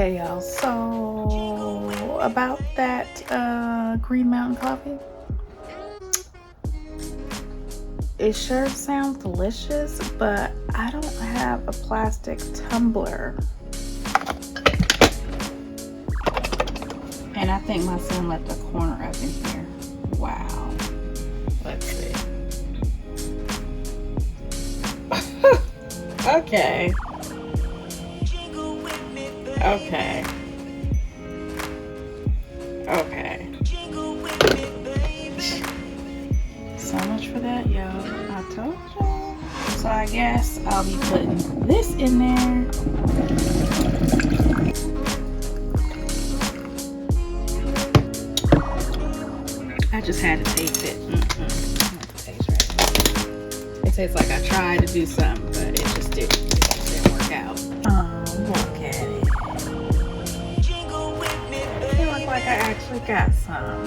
Hey y'all, so about that Green Mountain coffee, it sure sounds delicious, but I don't have a plastic tumbler, and I think my son left a corner up in here. Wow, let's see. Okay. Okay. Okay. So much for that, y'all. I told y'all. So I guess I'll be putting this in there. I just had to taste it. Taste right. It tastes like I tried to do something, but it just didn't work out. Look at it. It looks like I actually got some.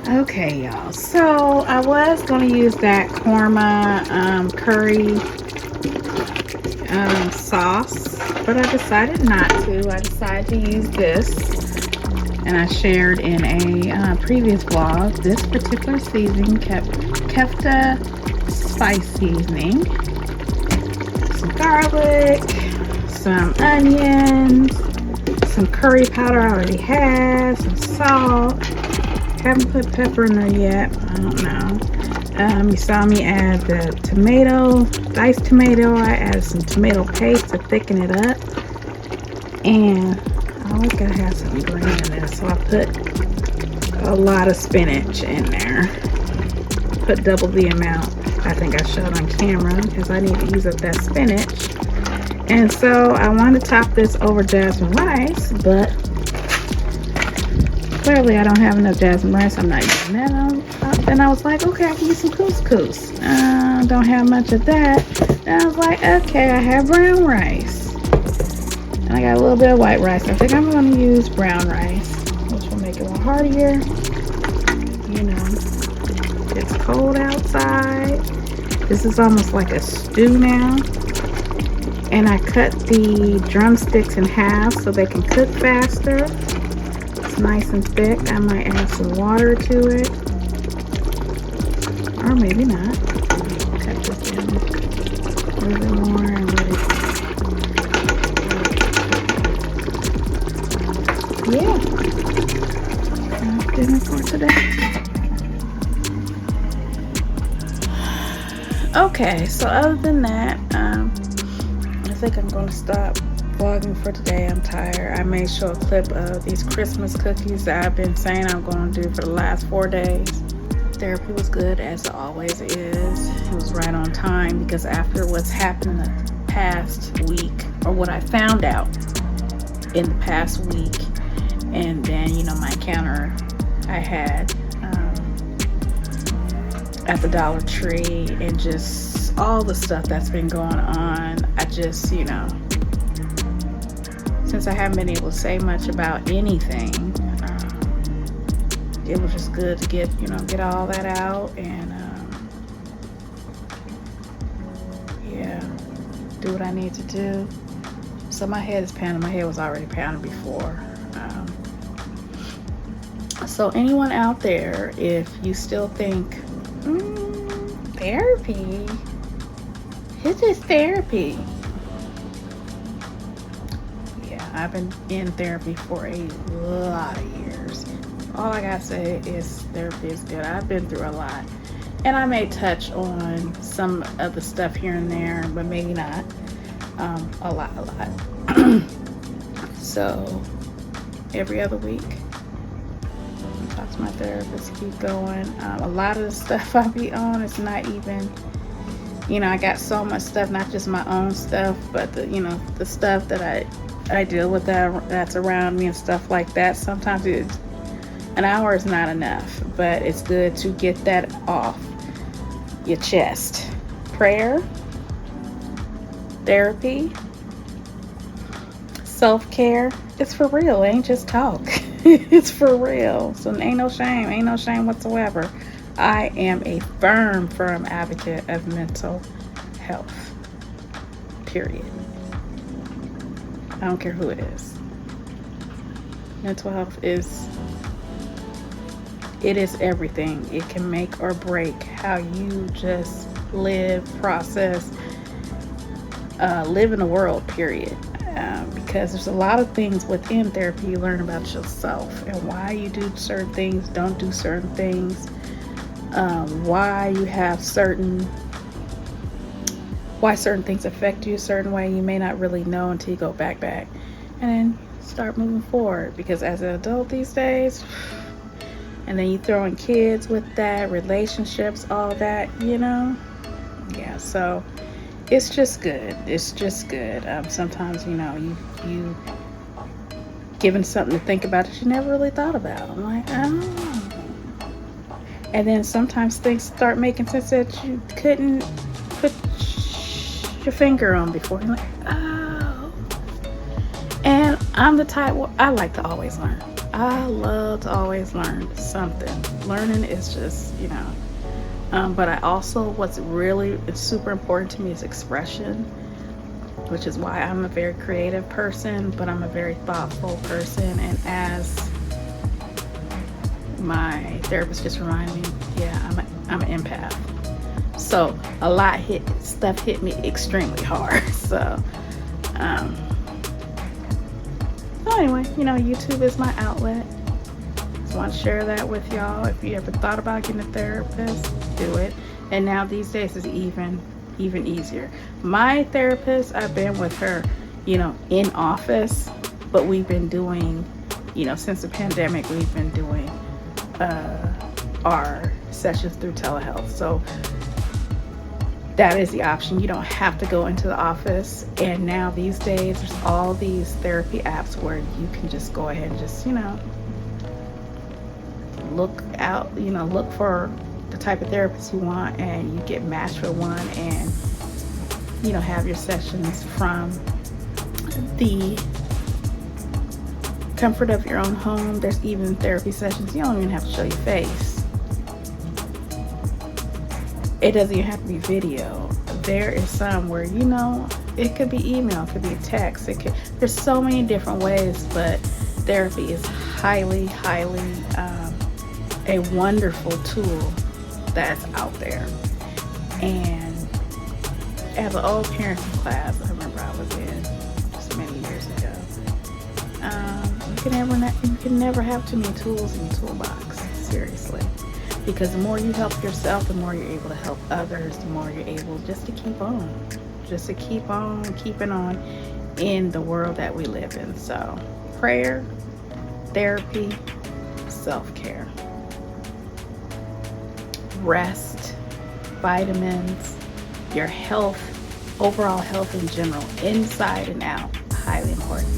Okay, y'all, so I was going to use that korma curry sauce, but I decided not to. I decided to use this, and I shared in a previous vlog this particular seasoning, kefta spice seasoning, some garlic, some onions, some curry powder I already had, some salt. Haven't put pepper in there yet. I don't know. You saw me add the tomato, diced tomato. I added some tomato paste to thicken it up. And I always gotta have some green in there, so I put a lot of spinach in there. Put double the amount I think I showed on camera because I need to use up that spinach. And so I want to top this over jasmine rice, but clearly I don't have enough jasmine rice. I'm not using that. Then I was like, okay, I can use some couscous. Don't have much of that. Then I was like, okay, I have brown rice. And I got a little bit of white rice. I think I'm going to use brown rice, which will make it more heartier. You know, it's cold outside. This is almost like a stew now. And I cut the drumsticks in half so they can cook faster. it's nice and thick, I might add some water to it. Or maybe not. Cut this in a little bit more and let it. Yeah. That's dinner for today. Okay, so other than that, I think I'm going to stop vlogging for today. I'm tired. I may show a clip of these Christmas cookies that I've been saying I'm going to do for the last 4 days. Therapy was good, as it always is. It was right on time, because after what's happened in the past week, or what I found out in the past week, and then, you know, my encounter I had at the Dollar Tree, and just all the stuff that's been going on, I just, you know, since I haven't been able to say much about anything, it was just good to get, you know, get all that out, and yeah, do what I need to do. So my head is pounding. My head was already pounding before. So anyone out there, if you still think therapy, it's just therapy. Yeah, I've been in therapy for a lot of years. All I gotta say is therapy is good. I've been through a lot, and I may touch on some of the stuff here and there, but maybe not a lot. So every other week, talk to my therapist, keep going. A lot of the stuff I be on is not even, you know, I got so much stuff, not just my own stuff, but the, you know, the stuff that I deal with that's around me and stuff like that. Sometimes an hour is not enough, but it's good to get that off your chest. Prayer, therapy, self-care, it's for real. It ain't just talk. It's for real. So ain't no shame whatsoever. I am a firm advocate of mental health, period. I don't care who it is. Mental health is everything. It can make or break how you just live, process, live in the world, period. Because there's a lot of things within therapy you learn about yourself, and why you do certain things, don't do certain things, why you have why certain things affect you a certain way. You may not really know until you go back and then start moving forward. Because as an adult these days, and then you throw in kids with that, relationships, all that, you know, yeah. So it's just good. Sometimes, you know, you given something to think about that you never really thought about. I'm like, oh. And then sometimes things start making sense that you couldn't put your finger on before. You're like, oh. And I'm the type where I like to always learn. I love to always learn something. Learning is just, you know. But I also, what's really super important to me is expression, which is why I'm a very creative person, but I'm a very thoughtful person. And as my therapist just reminded me, yeah, I'm an empath. So a lot stuff hit me extremely hard. So anyway, you know, YouTube is my outlet. Just want to share that with y'all. If you ever thought about getting a therapist, do it. And now these days is even easier. My therapist, I've been with her, you know, in office, but we've been doing, you know, since the pandemic, we've been doing our sessions through telehealth. So that is the option. You don't have to go into the office. And now these days, there's all these therapy apps where you can just go ahead and just, you know, look for the type of therapist you want, and you get matched with one, and, you know, have your sessions from the comfort of your own home. There's even therapy sessions you don't even have to show your face. It doesn't even have to be video. There is some where, you know, it could be email, it could be text, there's so many different ways, but therapy is highly, a wonderful tool that's out there. And as an old parenting class, I remember I was in just many years ago. You can never have too many tools in your toolbox, seriously. Because the more you help yourself, the more you're able to help others, the more you're able just to keep on keeping on in the world that we live in. So prayer, therapy, self-care, rest, vitamins, your health, overall health in general, inside and out, highly important.